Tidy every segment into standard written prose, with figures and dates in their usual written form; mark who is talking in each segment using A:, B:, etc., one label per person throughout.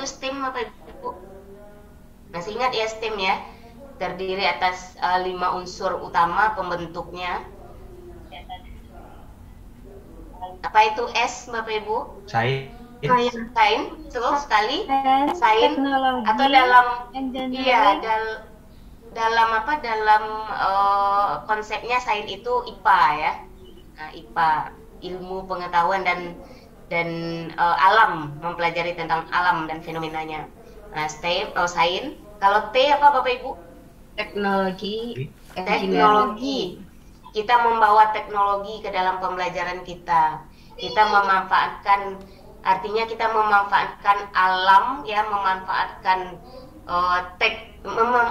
A: STEM Bapak Ibu? Masih ingat ya STEM ya? Terdiri atas 5 unsur utama pembentuknya. Apa itu S Bapak Ibu?
B: Sains.
A: Sains, betul sekali. Sains
C: teknologi,
A: atau dalam
C: engineering.
A: dalam apa? Dalam konsepnya sains itu IPA ya. Nah, IPA, ilmu pengetahuan dan alam, mempelajari tentang alam dan fenomenanya. Nah, STEM, sains. Kalau T apa Bapak Ibu?
C: Teknologi,
A: Teknologi. Kita membawa teknologi ke dalam pembelajaran kita. Kita memanfaatkan, artinya kita memanfaatkan alam ya, memanfaatkan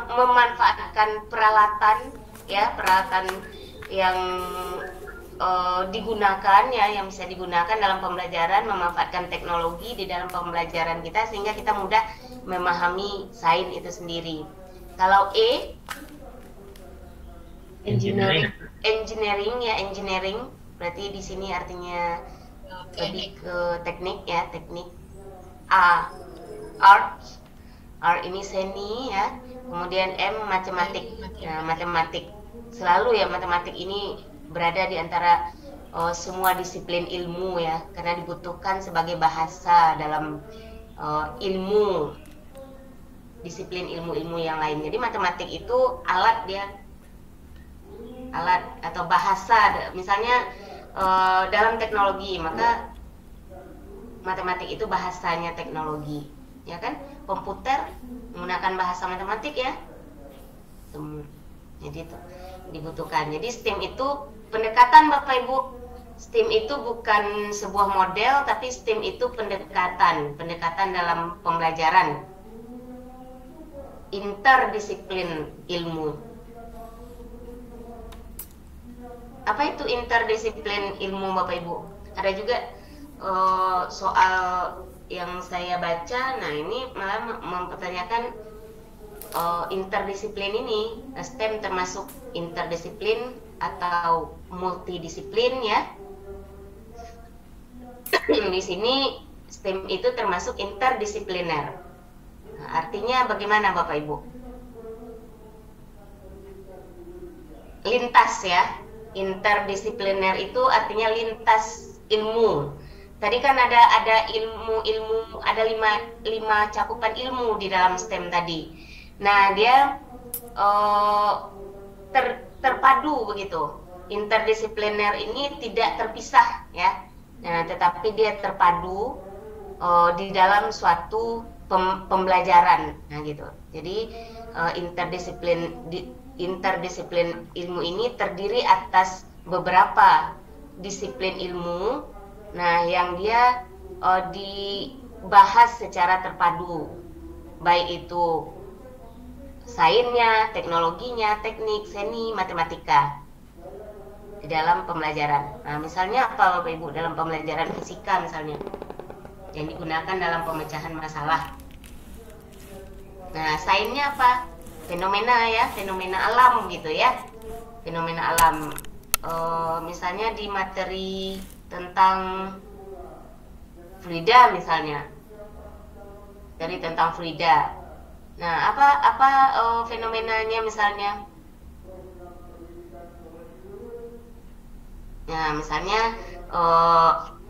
A: memanfaatkan peralatan ya, peralatan yang digunakan ya, yang bisa digunakan dalam pembelajaran, memanfaatkan teknologi di dalam pembelajaran kita sehingga kita mudah memahami sains itu sendiri. Kalau E,
B: Engineering.
A: engineering ya, engineering berarti di sini artinya lebih ke teknik ya, teknik. A, art, art ini seni ya. Kemudian M, matematik. Nah, matematik selalu ya, matematik ini berada di antara semua disiplin ilmu ya, karena dibutuhkan sebagai bahasa dalam ilmu, disiplin ilmu-ilmu yang lain. Jadi matematik itu alat, dia alat atau bahasa. Misalnya dalam teknologi, maka matematik itu bahasanya teknologi, ya kan? Komputer menggunakan bahasa matematik ya. Jadi itu dibutuhkan. Jadi STEM itu pendekatan Bapak Ibu. STEM itu bukan sebuah model, tapi STEM itu pendekatan dalam pembelajaran. Interdisiplin ilmu. Apa itu interdisiplin ilmu Bapak Ibu? Ada juga soal yang saya baca, nah ini malah mempertanyakan interdisiplin ini, STEM termasuk interdisiplin atau multidisiplin ya. Di sini STEM itu termasuk interdisipliner. Nah, artinya bagaimana Bapak Ibu? Lintas ya. Interdisipliner itu artinya lintas ilmu. Tadi kan ada ilmu, ada lima cakupan ilmu di dalam STEM tadi. Nah, dia terpadu begitu. Interdisipliner ini tidak terpisah ya. Nah, tetapi dia terpadu di dalam suatu pembelajaran. Nah, gitu. Jadi interdisiplin ilmu ini terdiri atas beberapa disiplin ilmu, nah yang dia dibahas secara terpadu, baik itu sainsnya, teknologinya, teknik, seni, matematika di dalam pembelajaran. Nah, misalnya apa Bapak Ibu dalam pembelajaran fisika misalnya yang digunakan dalam pemecahan masalah. Nah, sainsnya apa? Fenomena ya, fenomena alam gitu ya, fenomena alam. Misalnya di materi tentang fluida misalnya, dari tentang fluida. Nah, apa fenomenanya misalnya? Nah, misalnya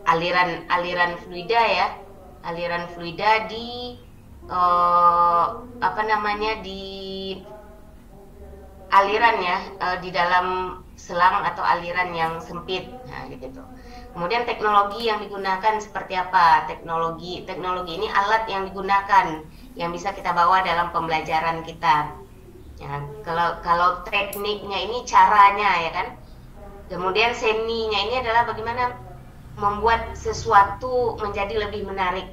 A: aliran fluida ya, aliran fluida di di aliran ya, di dalam selang atau aliran yang sempit. Nah, gitu. Kemudian teknologi yang digunakan seperti apa? Teknologi ini alat yang digunakan yang bisa kita bawa dalam pembelajaran kita. Ya, kalau tekniknya ini caranya ya kan. Kemudian seninya ini adalah bagaimana membuat sesuatu menjadi lebih menarik.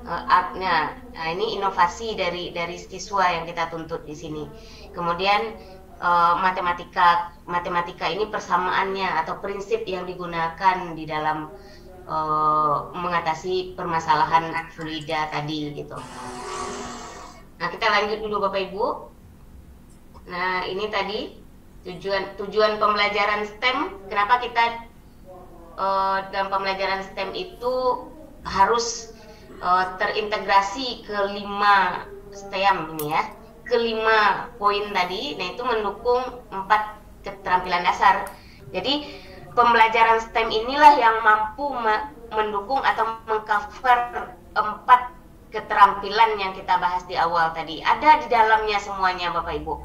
A: Artnya, nah ini inovasi dari siswa yang kita tuntut di sini. Kemudian matematika ini persamaannya atau prinsip yang digunakan di dalam mengatasi permasalahan fluida tadi gitu. Nah, kita lanjut dulu Bapak Ibu. Nah, ini tadi tujuan pembelajaran STEM. Kenapa kita dalam pembelajaran STEM itu harus terintegrasi ke 5 STEM ini ya, ke 5 poin tadi. Nah, itu mendukung 4 keterampilan dasar. Jadi pembelajaran STEM inilah yang mampu mendukung atau mengcover 4 keterampilan yang kita bahas di awal tadi. Ada di dalamnya semuanya, Bapak Ibu.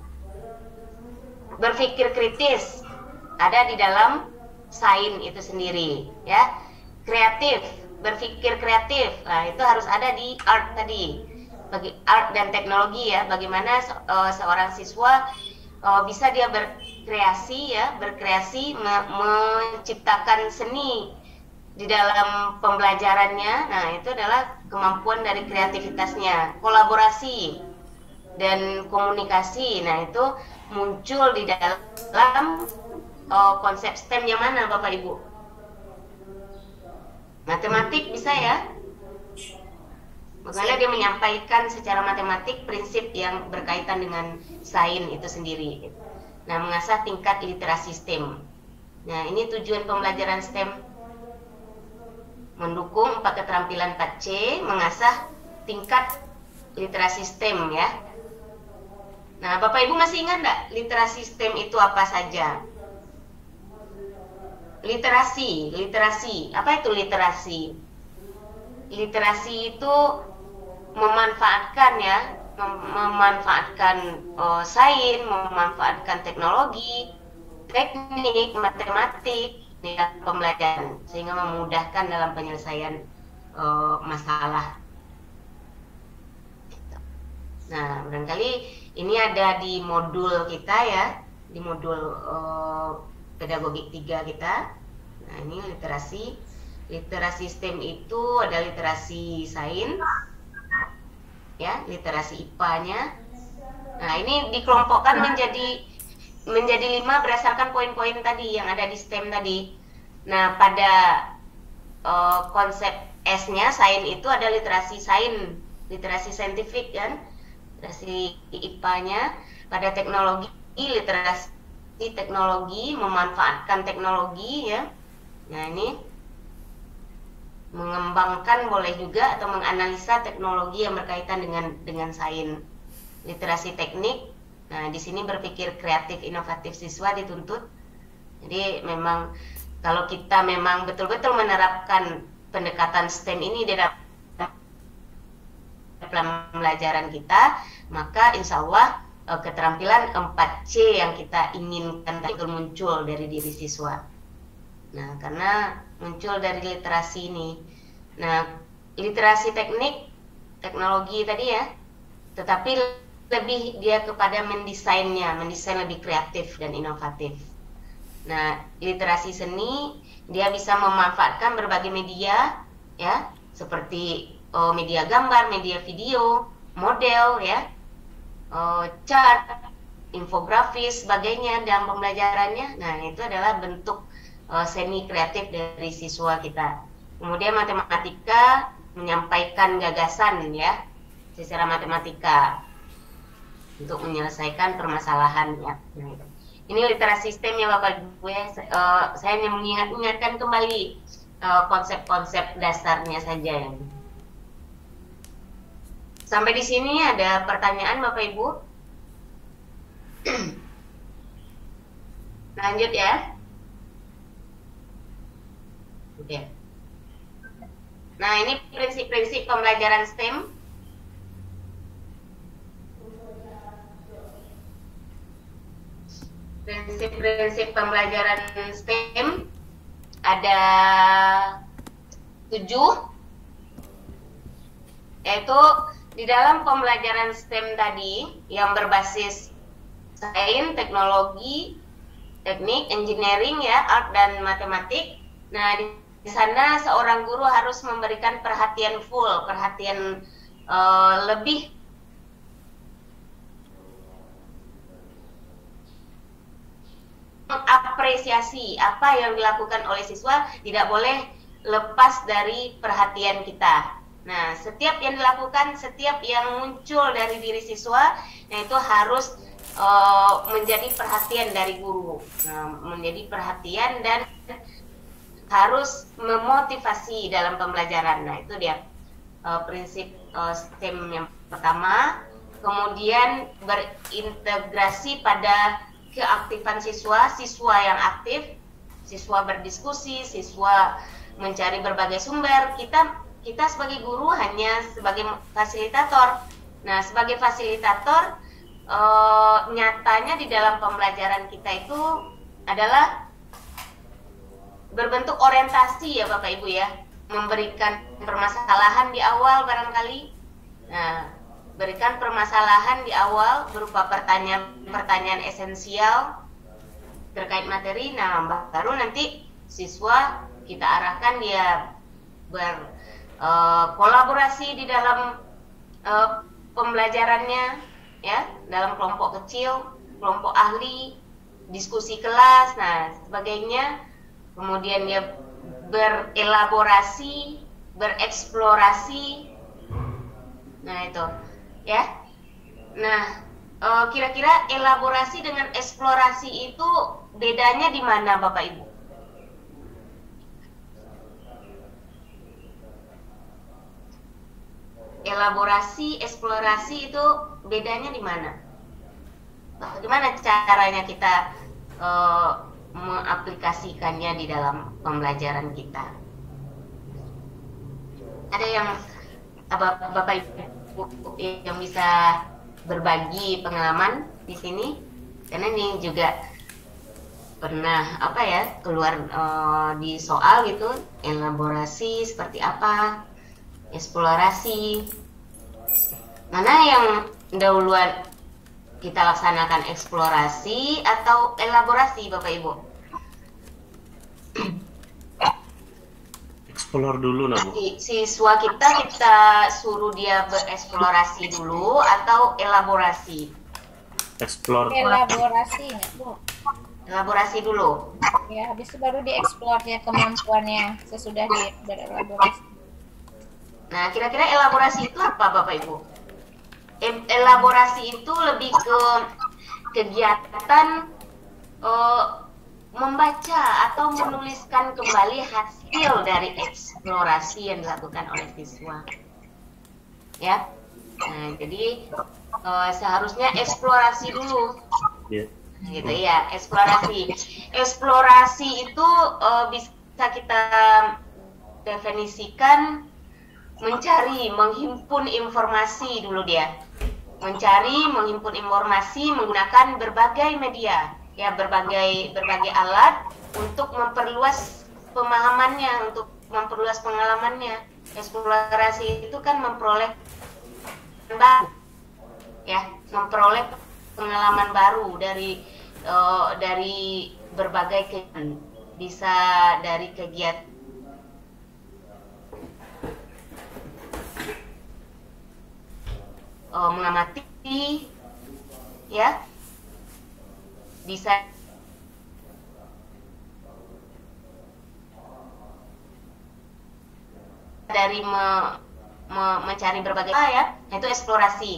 A: Berpikir kritis ada di dalam sains itu sendiri, ya. Kreatif, berpikir kreatif, nah itu harus ada di art tadi. Bagi art dan teknologi ya, bagaimana seorang siswa bisa dia berkreasi ya, menciptakan seni di dalam pembelajarannya. Nah, itu adalah kemampuan dari kreativitasnya. Kolaborasi dan komunikasi, nah itu muncul di dalam konsep STEM yang mana, Bapak Ibu? Matematik bisa ya? Makanya dia menyampaikan secara matematik prinsip yang berkaitan dengan sains itu sendiri. Nah, mengasah tingkat literasi STEM. Nah, ini tujuan pembelajaran STEM. Mendukung 4 keterampilan 4C, mengasah tingkat literasi STEM ya. Nah, Bapak Ibu masih ingat nggak literasi STEM itu apa saja? Literasi. Apa itu literasi? Literasi itu memanfaatkan ya, memanfaatkan sains, memanfaatkan teknologi, teknik, matematik di dalam pembelajaran sehingga memudahkan dalam penyelesaian masalah. Nah, barangkali ini ada di modul kita ya, di modul pedagogik 3 kita. Nah, ini literasi. Literasi STEM itu ada literasi sains, ya, literasi IPA-nya. Nah, ini dikelompokkan menjadi 5 berdasarkan poin-poin tadi yang ada di STEM tadi. Nah, pada konsep S-nya, sains itu ada literasi sains, literasi saintifik kan, literasi IPA-nya. Pada teknologi, literasi teknologi, memanfaatkan teknologi ya. Nah, ini mengembangkan boleh juga atau menganalisa teknologi yang berkaitan dengan sains. Literasi teknik, nah di sini berpikir kreatif inovatif siswa dituntut. Jadi memang kalau kita memang betul-betul menerapkan pendekatan STEM ini di dalam pembelajaran kita, maka insya Allah keterampilan 4C yang kita inginkan tadi muncul dari diri siswa. Nah, karena muncul dari literasi ini. Nah, literasi teknik, teknologi tadi ya, tetapi lebih dia kepada mendesain lebih kreatif dan inovatif. Nah, literasi seni, dia bisa memanfaatkan berbagai media, ya, seperti media gambar, media video, model, ya, chart, infografis, sebagainya dalam pembelajarannya. Nah, itu adalah bentuk seni kreatif dari siswa kita. Kemudian matematika, menyampaikan gagasan ya secara matematika untuk menyelesaikan permasalahan ya. Nah, ini literasi STEM ya Bapak Ibu ya. Saya hanya mengingatkan kembali konsep-konsep dasarnya saja ya. Sampai di sini ada pertanyaan Bapak Ibu? Lanjut ya. Oke. Nah, ini prinsip-prinsip pembelajaran STEM. Prinsip-prinsip pembelajaran STEM ada 7, yaitu di dalam pembelajaran STEM tadi yang berbasis sains, teknologi, teknik, engineering ya, art dan matematik. Nah, di sana seorang guru harus memberikan perhatian full, perhatian lebih mengapresiasi apa yang dilakukan oleh siswa, tidak boleh lepas dari perhatian kita. Nah, setiap yang dilakukan, setiap yang muncul dari diri siswa, nah itu harus menjadi perhatian dari guru. Nah, menjadi perhatian dan harus memotivasi dalam pembelajaran. Nah, itu dia prinsip STEM yang pertama, kemudian berintegrasi pada keaktifan siswa yang aktif, siswa berdiskusi, siswa mencari berbagai sumber. Kita sebagai guru hanya sebagai fasilitator. Nah, sebagai fasilitator, nyatanya di dalam pembelajaran kita itu adalah berbentuk orientasi ya Bapak Ibu ya, memberikan permasalahan di awal barangkali. Nah, berikan permasalahan di awal berupa pertanyaan esensial terkait materi. Nah, baru nanti siswa kita arahkan dia berkolaborasi di dalam pembelajarannya ya, dalam kelompok kecil, kelompok ahli, diskusi kelas, nah sebagainya. Kemudian dia berelaborasi, bereksplorasi. Nah, itu ya. Nah, kira-kira elaborasi dengan eksplorasi itu bedanya di mana Bapak Ibu? Elaborasi, eksplorasi itu bedanya di mana? Bagaimana caranya kita mengaplikasikannya di dalam pembelajaran kita? Ada yang Bapak Ibu yang bisa berbagi pengalaman di sini? Karena ini juga pernah keluar di soal gitu, elaborasi seperti apa, eksplorasi. Mana yang dahuluan kita laksanakan, eksplorasi atau elaborasi Bapak Ibu?
B: Explore dulu nah Bu.
A: Siswa kita suruh dia bereksplorasi dulu atau elaborasi?
B: Explore.
D: Elaborasi Bu.
A: Elaborasi dulu.
D: Ya, habis itu baru dieksplor ya kemampuannya sesudah berelaborasi.
A: Nah, kira-kira elaborasi itu apa Bapak Ibu? Elaborasi itu lebih ke kegiatan membaca atau menuliskan kembali hasil dari eksplorasi yang dilakukan oleh siswa. Ya, nah, jadi seharusnya eksplorasi dulu.
B: Yeah.
A: Gitu ya, eksplorasi. Eksplorasi itu bisa kita definisikan mencari, menghimpun informasi dulu dia. Mencari, menghimpun informasi menggunakan berbagai media, ya, berbagai alat untuk memperluas pemahamannya, untuk memperluas pengalamannya. Eksplorasi itu kan memperoleh baru, ya, memperoleh pengalaman baru dari berbagai kegiatan, bisa dari kegiatan mengamati, ya, bisa dari mencari berbagai ya, itu eksplorasi.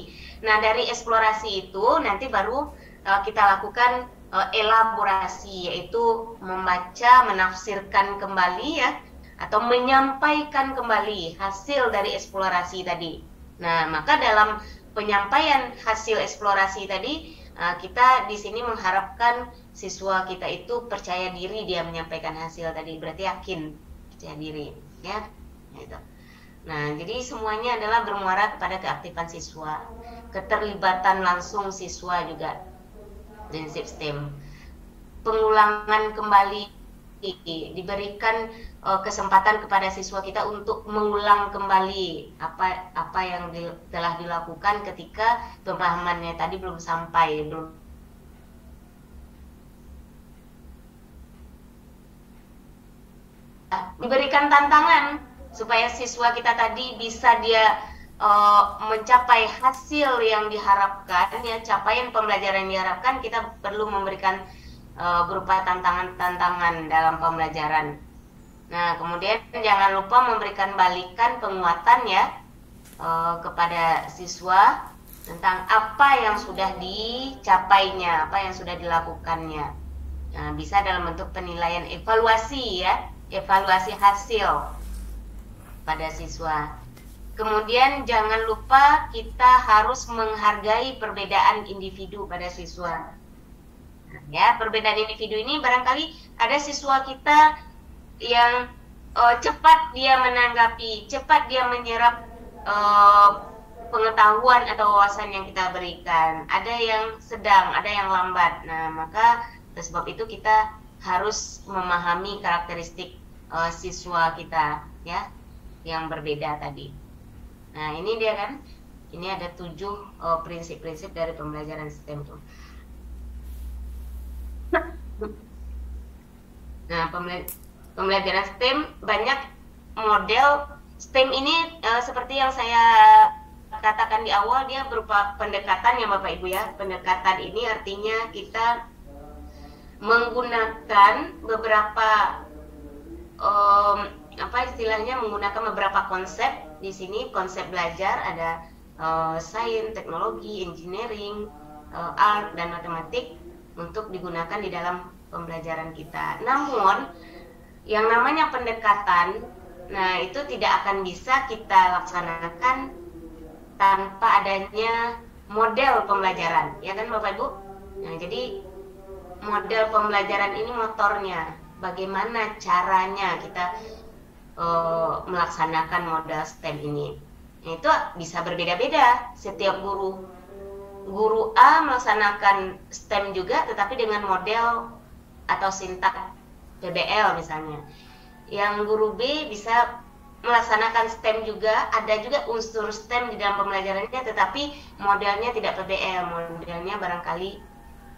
A: Nah, dari eksplorasi itu nanti baru kita lakukan elaborasi, yaitu membaca, menafsirkan kembali ya, atau menyampaikan kembali hasil dari eksplorasi tadi. Nah, maka dalam penyampaian hasil eksplorasi tadi, kita di sini mengharapkan siswa kita itu percaya diri dia menyampaikan hasil tadi, berarti yakin, percaya diri, ya. Gitu. Nah, jadi semuanya adalah bermuara kepada keaktifan siswa, keterlibatan langsung siswa juga, prinsip STEM. Pengulangan kembali, diberikan kesempatan kepada siswa kita untuk mengulang kembali apa yang telah dilakukan ketika pemahamannya tadi belum sampai, diberikan tantangan supaya siswa kita tadi bisa dia mencapai hasil yang diharapkan, ya, capaian pembelajaran yang diharapkan. Kita perlu memberikan berupa tantangan-tantangan dalam pembelajaran. Nah, kemudian jangan lupa memberikan balikan penguatan ya kepada siswa tentang apa yang sudah dicapainya, apa yang sudah dilakukannya. Nah, bisa dalam bentuk penilaian evaluasi ya, evaluasi hasil pada siswa. Kemudian jangan lupa kita harus menghargai perbedaan individu pada siswa. Ya, perbedaan individu ini barangkali ada siswa kita yang cepat dia menanggapi, cepat dia menyerap pengetahuan atau wawasan yang kita berikan. Ada yang sedang, ada yang lambat. Nah, maka oleh sebab itu kita harus memahami karakteristik siswa kita, ya, yang berbeda tadi. Nah, ini dia kan, ini ada 7 prinsip-prinsip dari pembelajaran STEM tuh. Nah, pembelajaran STEM banyak model STEM ini seperti yang saya katakan di awal, dia berupa pendekatan ya Bapak Ibu ya. Pendekatan ini artinya kita menggunakan beberapa apa istilahnya, menggunakan beberapa konsep. Di sini konsep belajar ada sains, teknologi, engineering, art, dan matematik untuk digunakan di dalam pembelajaran kita. Namun yang namanya pendekatan, nah itu tidak akan bisa kita laksanakan tanpa adanya model pembelajaran, ya kan Bapak Ibu? Nah, jadi model pembelajaran ini motornya, bagaimana caranya kita melaksanakan model STEM ini. Nah, itu bisa berbeda-beda setiap guru. Guru A melaksanakan STEM juga, tetapi dengan model atau sintak PBL misalnya. Yang guru B bisa melaksanakan STEM juga, ada juga unsur STEM di dalam pembelajarannya, tetapi modelnya tidak PBL, modelnya barangkali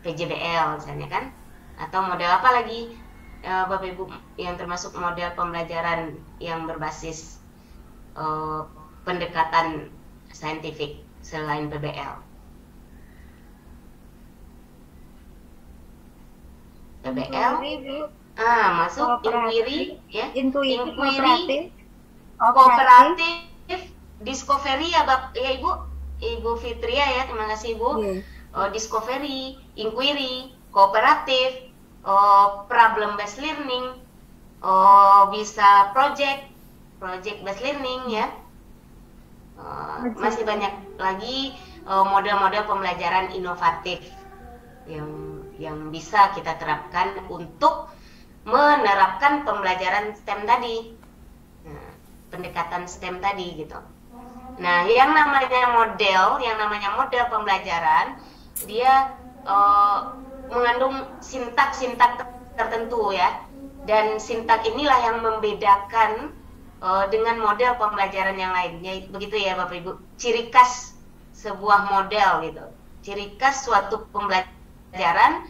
A: PJBL misalnya kan, atau model apa lagi Bapak Ibu yang termasuk model pembelajaran yang berbasis pendekatan saintifik selain PBL. PBL, masuk inquiry, ya, inquiry, kooperatif, discovery ya Ibu Fitria ya, terima kasih Ibu. Discovery, inquiry, kooperatif, problem based learning, bisa project based learning ya. Masih banyak lagi model-model pembelajaran inovatif yang bisa kita terapkan untuk menerapkan pembelajaran STEM tadi, pendekatan STEM tadi gitu. Nah, yang namanya model pembelajaran, dia mengandung sintak-sintak tertentu ya, dan sintak inilah yang membedakan dengan model pembelajaran yang lainnya, begitu ya Bapak Ibu. Ciri khas sebuah model gitu, ciri khas suatu pembelajaran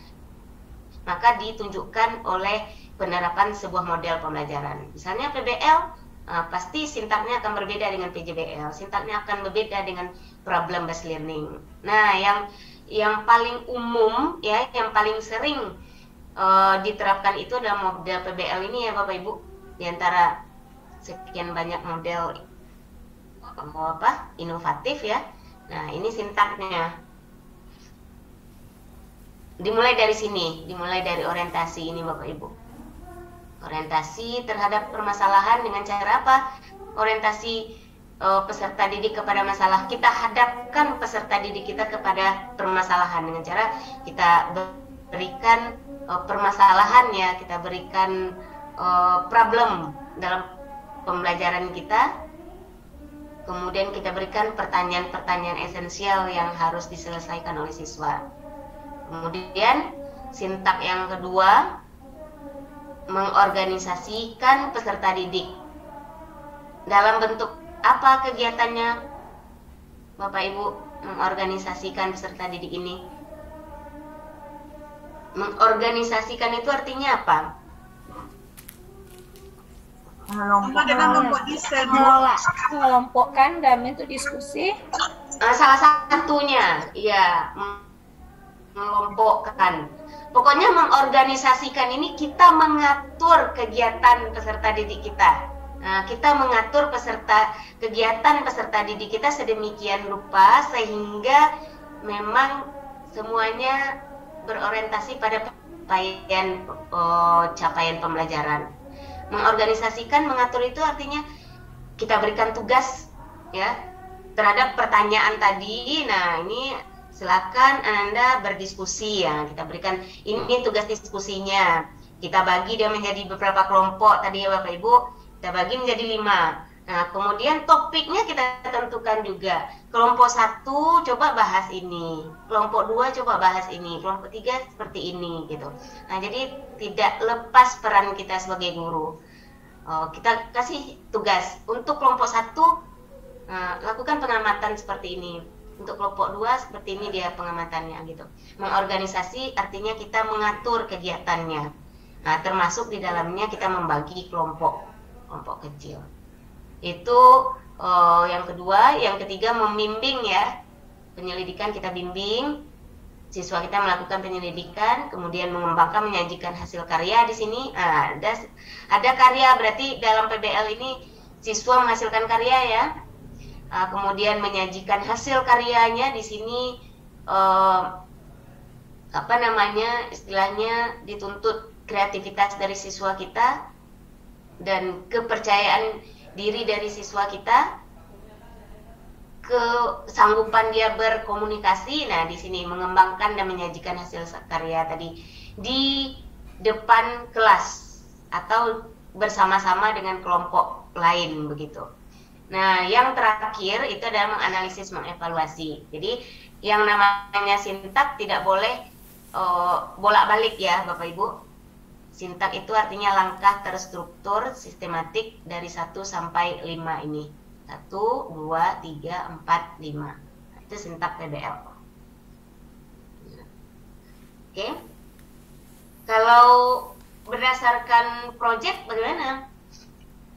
A: maka ditunjukkan oleh penerapan sebuah model pembelajaran. Misalnya PBL, pasti sintaknya akan berbeda dengan PJBL, sintaknya akan berbeda dengan problem based learning. Nah, yang paling umum ya, yang paling sering diterapkan itu adalah model PBL ini ya Bapak Ibu. Di antara sekian banyak model inovatif ya. Nah, ini sintaknya. Dimulai dari sini, dimulai dari orientasi ini Bapak Ibu. Orientasi terhadap permasalahan dengan cara apa? Orientasi peserta didik kepada masalah. Kita hadapkan peserta didik kita kepada permasalahan dengan cara kita berikan permasalahannya, kita berikan problem dalam pembelajaran kita. Kemudian kita berikan pertanyaan-pertanyaan esensial yang harus diselesaikan oleh siswa. Kemudian sintak yang kedua, mengorganisasikan peserta didik. Dalam bentuk apa kegiatannya Bapak Ibu mengorganisasikan peserta didik ini? Mengorganisasikan itu artinya apa?
D: Mengelompokkan dalam itu diskusi.
A: Salah satunya, ya, mengelompokkan. Pokoknya mengorganisasikan ini kita mengatur kegiatan peserta didik kita. Nah, kita mengatur kegiatan peserta didik kita sedemikian rupa sehingga memang semuanya berorientasi pada capaian pembelajaran. Mengorganisasikan, mengatur itu artinya kita berikan tugas ya terhadap pertanyaan tadi. Nah, ini silakan Anda berdiskusi ya. Kita berikan ini tugas diskusinya. Kita bagi dia menjadi beberapa kelompok tadi ya Bapak Ibu. Kita bagi menjadi 5. Nah, kemudian topiknya kita tentukan juga. Kelompok 1 coba bahas ini, kelompok 2 coba bahas ini, kelompok 3 seperti ini gitu. Nah, jadi tidak lepas peran kita sebagai guru. Kita kasih tugas untuk kelompok 1 lakukan pengamatan seperti ini. Untuk kelompok 2 seperti ini dia pengamatannya gitu. Mengorganisasi artinya kita mengatur kegiatannya. Nah, termasuk di dalamnya kita membagi kelompok kecil. Itu yang kedua. Yang ketiga membimbing ya. Penyelidikan kita bimbing. Siswa kita melakukan penyelidikan, kemudian mengembangkan, menyajikan hasil karya di sini. Ada karya, berarti dalam PBL ini siswa menghasilkan karya ya. Kemudian menyajikan hasil karyanya di sini istilahnya dituntut kreativitas dari siswa kita dan kepercayaan diri dari siswa kita, kesanggupan dia berkomunikasi. Nah, di sini mengembangkan dan menyajikan hasil karya tadi di depan kelas atau bersama-sama dengan kelompok lain begitu. Nah, yang terakhir itu adalah menganalisis, mengevaluasi. Jadi, yang namanya sintak tidak boleh bolak-balik ya, Bapak Ibu. Sintak itu artinya langkah terstruktur, sistematik dari 1 sampai 5 ini. 1, 2, 3, 4, 5. Itu sintak PBL. Oke. Kalau berdasarkan project bagaimana?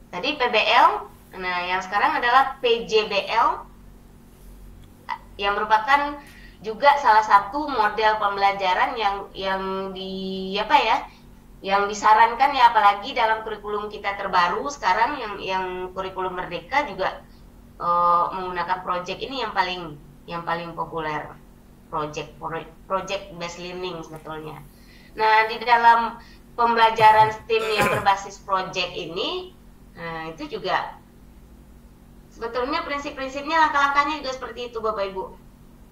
A: Tadi PBL, nah yang sekarang adalah PJBL yang merupakan juga salah satu model pembelajaran yang disarankan ya, apalagi dalam kurikulum kita terbaru sekarang yang kurikulum Merdeka juga menggunakan project ini yang paling populer, project based learning sebetulnya. Nah, di dalam pembelajaran STEM yang berbasis project ini, nah itu juga sebetulnya prinsip-prinsipnya, langkah-langkahnya juga seperti itu Bapak Ibu.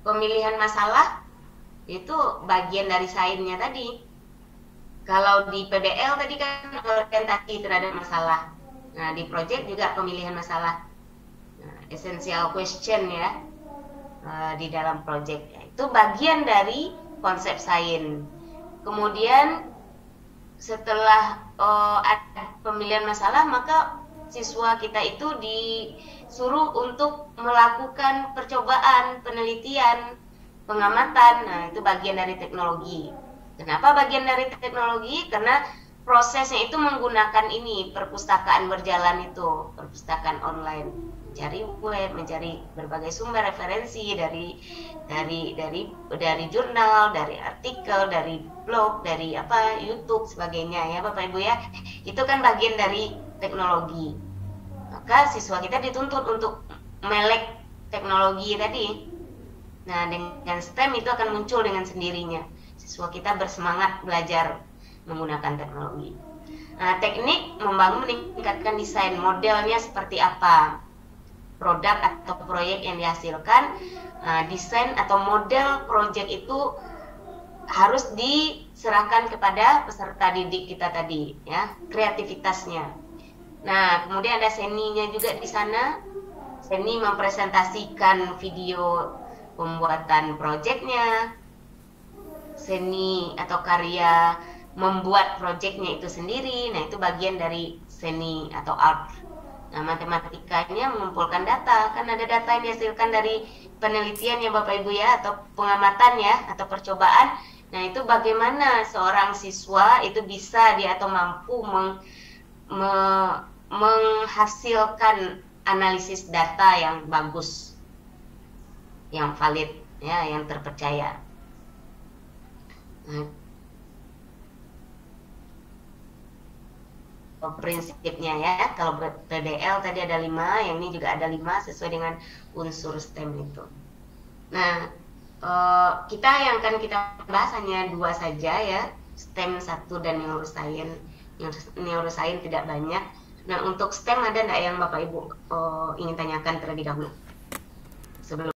A: Pemilihan masalah itu bagian dari sainsnya tadi. Kalau di PBL tadi kan orientasi terhadap masalah. Nah, di project juga pemilihan masalah. Nah, essential question ya di dalam project. Itu bagian dari konsep sains. Kemudian setelah ada pemilihan masalah, maka siswa kita itu disuruh untuk melakukan percobaan, penelitian, pengamatan. Nah, itu bagian dari teknologi. Kenapa bagian dari teknologi? Karena prosesnya itu menggunakan ini, perpustakaan berjalan itu, perpustakaan online, mencari web, mencari berbagai sumber referensi dari jurnal, dari artikel, dari blog, dari YouTube sebagainya ya Bapak Ibu ya. Itu kan bagian dari teknologi. Maka siswa kita dituntut untuk melek teknologi tadi. Nah, dengan STEM itu akan muncul dengan sendirinya. Siswa kita bersemangat belajar menggunakan teknologi. Nah, teknik membangun, meningkatkan desain, modelnya seperti apa, produk atau proyek yang dihasilkan. Desain atau model proyek itu harus diserahkan kepada peserta didik kita tadi, ya, kreativitasnya. Nah, kemudian ada seninya juga di sana. Seni mempresentasikan video pembuatan proyeknya. Seni atau karya membuat proyeknya itu sendiri. Nah, itu bagian dari seni atau art. Nah, matematikanya mengumpulkan data. Kan ada data yang dihasilkan dari penelitian ya Bapak Ibu ya, atau pengamatan ya, atau percobaan. Nah, itu bagaimana seorang siswa itu bisa atau mampu menghasilkan analisis data yang bagus, yang valid ya, yang terpercaya. Nah, prinsipnya ya, kalau PBL tadi ada 5, yang ini juga ada 5 sesuai dengan unsur STEM itu. Nah, kita yang akan kita bahas hanya 2 saja ya, STEM 1 dan neuroscience. Neuroscience tidak banyak. Nah, untuk STEM ada nggak yang Bapak Ibu ingin tanyakan terlebih dahulu? Sebelum